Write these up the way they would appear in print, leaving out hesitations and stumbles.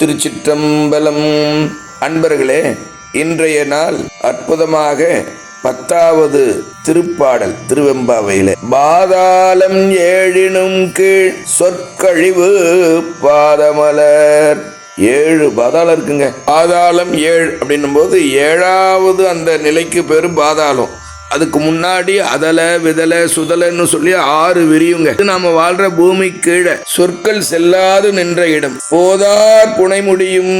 திருச்சிற்றம்பலம். அன்பர்களே, இன்றைய நாள் அற்புதமாக 10வது திருப்பாடல் திருவெம்பாவையிலே பாதாளம் ஏழினும் கீழ் சொற்கழிவு பாதமலர். 7 பாதாளம் இருக்குங்க. பாதாளம் 7 அப்படின்னும் போது 7வது அந்த நிலைக்கு பேரு பாதாளம். அதுக்கு முன்னாடி அதல விதல சுதலன்னு சொல்லி 6 விரியுங்க. நாம வாழ்ற பூமி கீழே சொற்கள் செல்லாது நின்ற இடம். போதார் புனை முடியும்.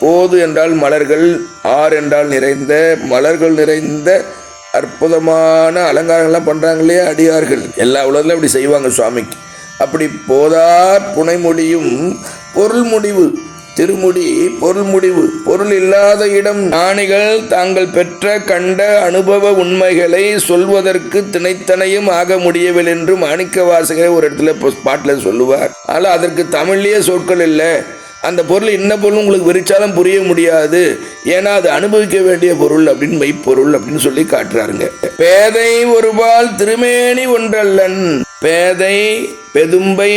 போது என்றால் மலர்கள், ஆர் என்றால் நிறைந்த மலர்கள் நிறைந்த அற்புதமான அலங்காரங்கள்லாம் பண்றாங்களே அடியார்கள். எல்லா உலகத்திலும் அப்படி செய்வாங்க சுவாமிக்கு. அப்படி போதார் புனை முடியும். பொருள் முடிவு திருமுடி பொருள் முடிவு. பொருள் இல்லாத இடம். ஞானிகள் தாங்கள் பெற்ற கண்ட அனுபவ உண்மைகளை சொல்வதற்கு திணைத்தனையும் ஆக முடியவில்லை என்று மாணிக்க வாசகரை ஒரு இடத்துல பாட்டில் சொல்லுவார். ஆனால் அதற்கு தமிழ்லேயே சொற்கள் இல்லை. அந்த பொருள் இன்ன பொருள் உங்களுக்கு விரிச்சாலும் புரிய முடியாது, ஏன்னா அது அனுபவிக்க வேண்டிய பொருள் அப்படின்னு மெய்ப்பொருள் அப்படின்னு சொல்லி காட்டுறாருங்க. பேதை ஒருபால் திருமேனி ஒன்றல்லன். பேதை, பெதும்பை,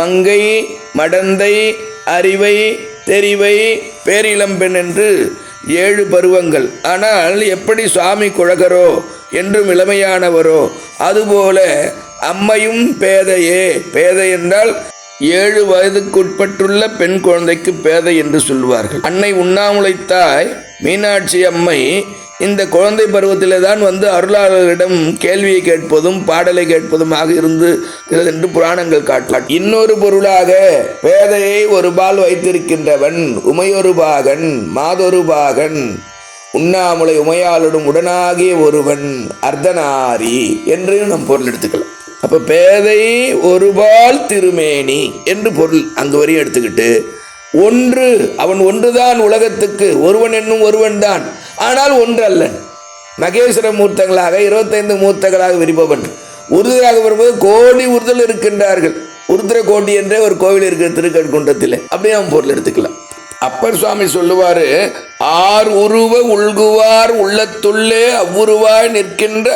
மங்கை, மடந்தை, அறிவை, தெரிவை, பேரிளம்பெண் என்று 7 பருவங்கள். ஆனால் எப்படி சுவாமி குழகரோ என்றும் இளமையானவரோ அதுபோல அம்மையும் பேதையே. பேதை என்றால் 7 வயதுக்குட்பட்டுள்ள பெண் குழந்தைக்கு பேதை என்று சொல்லுவார்கள். அன்னை உண்ணாமுலைத்தாய் மீனாட்சி அம்மை இந்த குழந்தை பருவத்திலே தான் அருளாளர்களிடம் கேள்வியை கேட்பதும் பாடலை கேட்பதுமாக இருந்து என்று புராணங்கள் காட்டு. இன்னொரு பொருளாக பேதையை ஒரு பால் வைத்திருக்கின்றவன் உமையொரு பாகன் மாதொரு பாகன் உண்ணாமுலை உமையாளுடன் உடனாகிய ஒருவன் அர்த்தநாரி என்று நம் பொருள் எடுத்துக்கலாம். அப்ப பேதை ஒருபால் திருமேனி என்று பொருள் அங்கு வரையும் எடுத்துக்கிட்டு, ஒன்று அவன் ஒன்றுதான் உலகத்துக்கு, ஒருவன் என்னும் ஒருவன் தான், ஆனால் ஒன்று அல்லன். மகேஸ்வர மூர்த்தங்களாக 25 மூர்த்தங்களாக விரிப்பவன். உருதராக வரும்போது கோடி உருதல் இருக்கின்றார்கள். உருத்திர கோடி என்ற ஒரு கோவில் இருக்கிற திருக்கழுக்குன்றத்தில். அப்படியே அவன் பொருள் எடுத்துக்கலாம். அப்பர் சுவாமி சொல்லுவாரு, ஆர் உருவ உள்குவார் உள்ளத்துள்ளே அவ்வுருவாய் நிற்கின்ற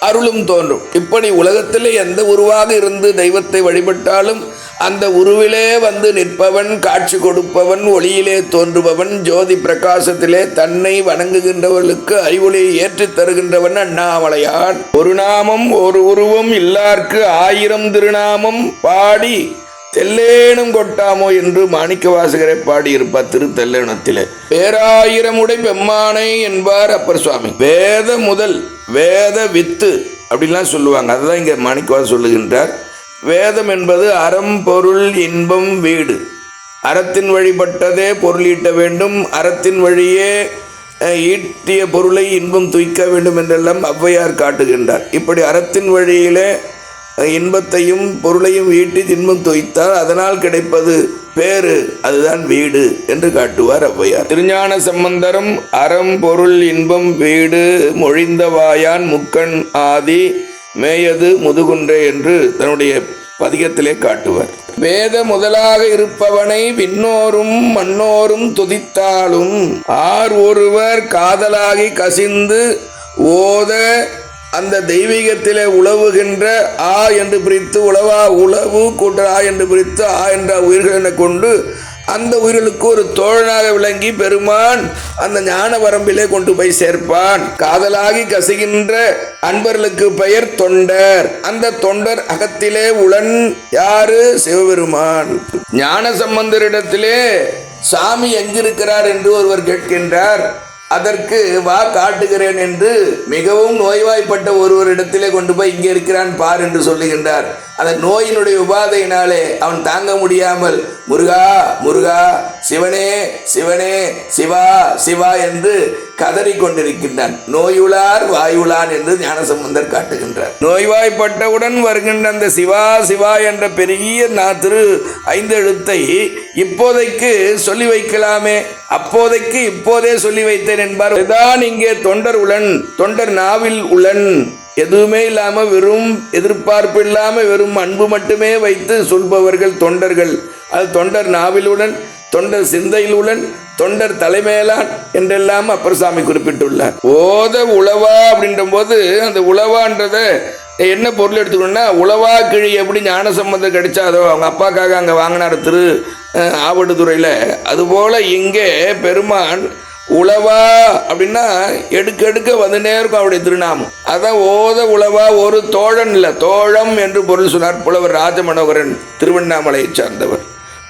அருளும் தோன்றும். இப்படி உலகத்திலே எந்த உருவாக இருந்து தெய்வத்தை வழிபட்டாலும் அந்த உருவிலே நிற்பவன், காட்சி கொடுப்பவன், ஒளியிலே தோன்றுபவன், ஜோதி பிரகாசத்திலே தன்னை வணங்குகின்றவர்களுக்கு அறிவொளியை ஏற்றித் தருகின்றவன் அண்ணாமலையான். ஒரு நாமம் ஒரு உருவம் இல்லார்க்கு 1000 திருநாமம் பாடி தெல்லேனும் கொட்டாமோ என்று மாணிக்க வாசகரை பாடியிருப்பார் திருத்தெல்லேனத்திலே. பேராயிரமுடை பெம்மானை என்பார் அப்பர் சுவாமி. வேத முதல் வேத வித்து அப்படின்லாம் சொல்லுவாங்க. அதுதான் இங்கே மாணிக்கவாசகர் சொல்லுகின்றார். வேதம் என்பது அறம் பொருள் இன்பம் வீடு. அறத்தின் வழிபட்டதே பொருள் ஈட்ட வேண்டும், அறத்தின் வழியே ஈட்டிய பொருளை இன்பம் துய்க்க வேண்டும் என்றெல்லாம் ஔவையார் காட்டுகின்றார். இப்படி அறத்தின் வழியிலே இன்பத்தையும் பொருளையும் ஈட்டி இன்பம் துய்த்தால் அதனால் கிடைப்பது பேரு, அதுதான் வீடு என்று காட்டுவார் ஔவையார். திருஞான சம்பந்தரும் அறம் பொருள் இன்பம் வீடு மொழிந்த வாயான் முக்கண் ஆதி மேயது முதுகுன்றே என்று தன்னுடைய பதிகத்திலே காட்டுவார். வேத முதலாக இருப்பவனை விண்ணோரும் மண்ணோரும் துதித்தாலும் ஆர் ஒருவர் காதலாகி கசிந்து ஓத அந்த தெய்வீகத்திலே உழவுகின்ற ஆ என்று பிரித்து உழவா உழவு கூட்ட ஆ என்று பிரித்து ஆ என்ற உயிர்களை கொண்டு அந்த உயிர்களுக்கு ஒரு தோழனாக விளங்கி பெருமான் அந்த ஞான வரம்பிலே கொண்டு போய் சேர்ப்பான். காதலாகி கசுகின்ற அன்பர்களுக்கு பெயர் தொண்டர். அந்த தொண்டர் அகத்திலே உளன் யாரு? சிவபெருமான். ஞான சம்பந்தரிடத்திலே சாமி எங்கிருக்கிறார் என்று ஒருவர் கேட்கின்றார். அதற்கு வா காட்டுகிறேன் என்று மிகவும் நோய்வாய்ப்பட்ட ஒருவரிடத்திலே கொண்டு போய் இங்கே இருக்கிறான் பார் என்று சொல்லுகின்றார். அந்த நோயினுடைய உபாதையினாலே அவன் தாங்க முடியாமல் முருகா முருகா சிவனே சிவனே சிவா சிவா என்று கதறி கொண்டிருக்கின்றான். நோயுளார் வாயுளான் என்று ஞானசம்பந்தர் காட்டுகின்றார். நோய்வாய்ப்பட்டவுடன் வருகின்ற அந்த சிவா சிவா என்ற பெரிய திரு 5 எழுத்தை இப்போதைக்கு சொல்லி வைக்கலாமே, அப்போதைக்கு இப்போதே சொல்லி வைத்தேன் என்பார். இதுதான் இங்கே தொண்டர் உளன். தொண்டர் நாவில் உளன். எதுவுமே இல்லாமல் வெறும் எதிர்பார்ப்பு இல்லாமல் வெறும் அன்பு மட்டுமே வைத்து சொல்பவர்கள் தொண்டர்கள். அது தொண்டர் நாவிலுடன், தொண்டர் சிந்தையிலுடன், தொண்டர் தலைமையிலான் என்றெல்லாம் அப்பர் சாமி குறிப்பிட்டுள்ளார். ஓத உழவா அப்படின்ற போது அந்த உழவான்றத என்ன பொருள் எடுத்துக்கணும்னா, உழவா கிழி எப்படி ஞானசம்பந்தம் கிடைச்சாதோ அவங்க அப்பாக்காக அங்கே வாங்கினார் திரு ஆவடுதுறையில், அதுபோல் இங்கே பெருமான் உழவா அப்படின்னா எடுக்க எடுக்க வந்துனே இருக்கும் அவருடைய திருநாமம். அதான் ஓத உழவா ஒரு தோழன் இல்லை, தோழம் என்று பொருள் சொன்னார் புலவர் ராஜமனோகரன், திருவண்ணாமலையை சார்ந்தவர்.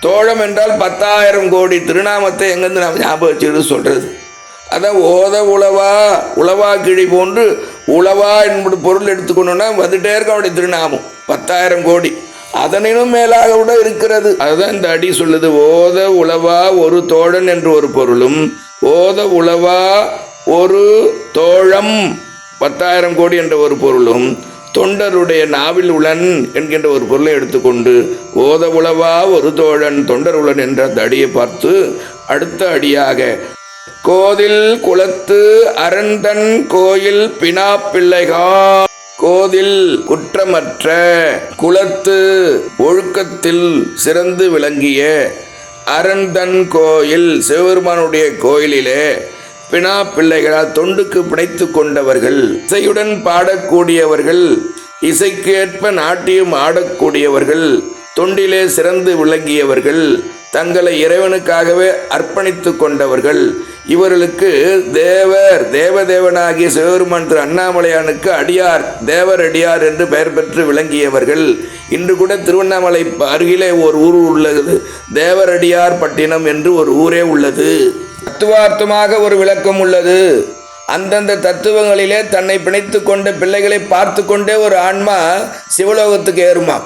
தோழம் என்றால் 10,000 கோடி திருநாமத்தை எங்கேருந்து நாம் ஞாபகம் வச்சுக்கிட்டு சொல்கிறது. அதான் ஓத உழவா உழவா கிழி போன்று உழவா என்பது பொருள் எடுத்துக்கணுன்னா வந்துட்டே இருக்கும் அவருடைய திருநாமம் 10,000 கோடி, அதனினும் மேலாக கூட இருக்கிறது. அதுதான் இந்த அடி சொல்லுது. ஓத உழவா ஒரு தோழன் என்று ஒரு பொருளும், ஓத உழவா ஒரு தோழம் 10,000 கோடி என்ற ஒரு பொருளும், தொண்டருடைய நாவில் உளன் என்கின்ற ஒரு பொருளை எடுத்துக்கொண்டு ஓத உழவா ஒரு தோழன் தொண்டர் உளன் என்ற அந்த அடியை பார்த்து அடுத்த அடியாக கோதில் குலத்து அரண்தன் கோயில் பினா பிள்ளைகால், கோதில் குற்றமற்ற, குலத்து ஒழுக்கத்தில் சிறந்து விளங்கிய, அரண்தன் கோயில் சிவபெருமானுடைய கோயிலிலே பினா பிள்ளைகளால் தொண்டுக்கு பிணைத்து கொண்டவர்கள், இசையுடன் பாடக்கூடியவர்கள், இசைக்கு ஏற்ப நாட்டியம் ஆடக்கூடியவர்கள், தொண்டிலே சிறந்து விளங்கியவர்கள், தங்களை இறைவனுக்காகவே அர்ப்பணித்து கொண்டவர்கள், இவர்களுக்கு தேவதேவனாகிய சிவபெருமான் திரு அண்ணாமலையானுக்கு அடியார், தேவர் அடியார் என்று பெயர் பெற்று விளங்கியவர்கள். இன்று கூட திருவண்ணாமலை அருகிலே ஒரு ஊர் உள்ளது, தேவரடியார் பட்டினம் என்று ஒரு ஊரே உள்ளது. தத்துவார்த்தமாக ஒரு விளக்கம் உள்ளது. அந்தந்த தத்துவங்களிலே தன்னை பிணைத்து கொண்ட பிள்ளைகளை பார்த்து கொண்டே ஒரு ஆன்மா சிவலோகத்துக்கு ஏறுமா.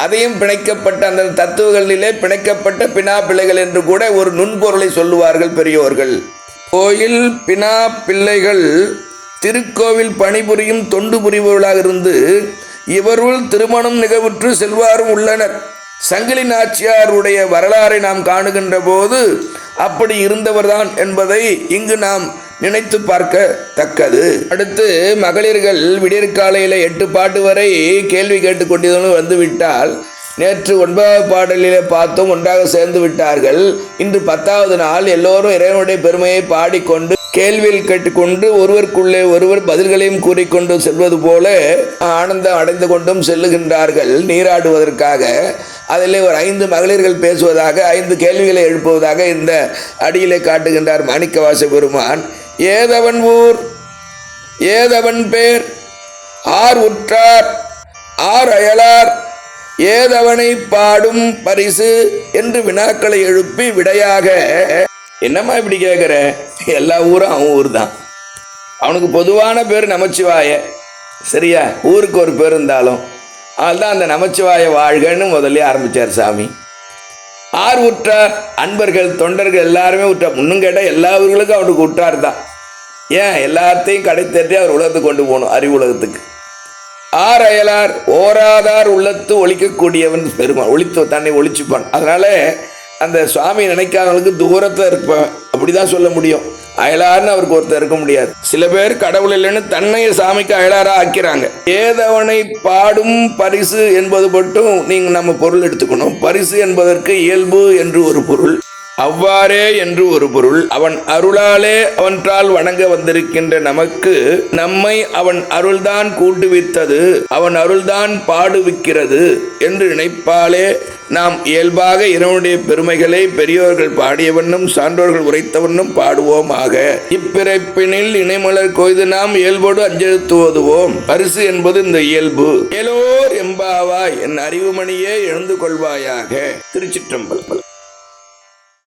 அதையும் பிணைக்கப்பட்ட அந்த தத்துவங்களிலே பிணைக்கப்பட்ட பினா பிள்ளைகள் என்று கூட ஒரு நுண்பொருளை சொல்லுவார்கள் பெரியோர்கள். கோயில் பினா பிள்ளைகள் திருக்கோவில் பணிபுரியும் தொண்டு புரிபவர்களாக இருந்து இவருள் திருமணம் நிகழ்வுற்று செல்வாரும் உள்ளனர். சங்கிலி நாச்சியாருடைய வரலாறை நாம் காணுகின்ற போது அப்படி இருந்தவர்தான் என்பதை இங்கு நாம் நினைத்து பார்க்க தக்கது. அடுத்து மகளிர்கள் விடியற்காலையில் 8 பாட்டு வரை கேள்வி கேட்டுக்கொண்டிருந்த வந்து விட்டால், நேற்று 9வது பாடலிலே பார்த்தோம், ஒன்றாக சேர்ந்து விட்டார்கள். இன்று 10வது நாள் எல்லோரும் இறைவனுடைய பெருமையை பாடிக்கொண்டு கேள்வியில் கேட்டுக்கொண்டு ஒருவருக்குள்ளே ஒருவர் பதில்களையும் கூறிக்கொண்டு செல்வது போல ஆனந்தம் அடைந்து கொண்டும் செல்லுகின்றார்கள் நீராடுவதற்காக. அதிலே ஒரு 5 மகளிர்கள் பேசுவதாக 5 கேள்விகளை எழுப்புவதாக இந்த அடியிலே காட்டுகின்றார் மாணிக்கவாச பெருமான். ஏதவன் ஊர், ஏதவன் பேர், ஆர் உற்றார், ஆர் அயலார், ஏதவனை பாடும் பரிசு என்று வினாக்களை எழுப்பி விடையாக, என்னம்மா இப்படி கேட்குற, எல்லா ஊரும் அவன் ஊர் தான், அவனுக்கு பொதுவான பேர் நமச்சிவாய, சரியா, ஊருக்கு ஒரு பேர் இருந்தாலும் அதுதான் அந்த நமச்சிவாய வாழ்கன்னு முதல்ல ஆரம்பித்தார் சாமி. ஆர் உற்றார், அன்பர்கள் தொண்டர்கள் எல்லாருமே உற்றார். இன்னும் கேட்டால் எல்லா ஊர்களுக்கும் அவனுக்கு உற்றார் தான். ஏன், எல்லாத்தையும் கடை தட்டி அவர் உலகத்துக்கு கொண்டு போகணும், அறிவு உலகத்துக்கு. ஆர் அயலார், ஓராதார் உள்ளத்து ஒழிக்கக்கூடியவன் பெருமான், தன்னை ஒழிச்சுப்பான். அதனால அந்த சுவாமி நினைக்காதவங்களுக்கு தூரத்தில் இருப்பான், அப்படிதான் சொல்ல முடியும். அயலார்னு அவருக்கு ஒருத்தர் இருக்க முடியாது. சில பேர் கடவுள் இல்லைன்னு தன்னை சாமிக்கு அயலாரா ஆக்கிறாங்க. ஏதவனை பாடும் பரிசு என்பது மட்டும் நீங்க நம்ம பொருள் எடுத்துக்கணும். பரிசு என்பதற்கு இயல்பு என்று ஒரு பொருள், அவ்வாறே என்று ஒரு பொருள். அவன் அருளாலே அவன்றால் வணங்க வந்திருக்கின்ற நமக்கு நம்மை அவன் அருள்தான் கூட்டுவித்தது, அவன் அருள்தான் பாடுவிக்கிறது என்று நினைப்பாலே நாம் இயல்பாக இறைவனுடைய பெருமைகளை பெரியோர்கள் பாடியவண்ணும் சான்றோர்கள் உரைத்தவண்ணும் பாடுவோமாக. இப்பிறப்பினில் இணைமலர் கொய்து நாம் இயல்போடு அஞ்செழுத்து ஓதுவோம். பரிசு என்பது இந்த இயல்பு. ஏலோர் எம்பாவாய், என் அறிவுமணியே எழுந்து கொள்வாயாக. திருச்சிற்றம்பலம்.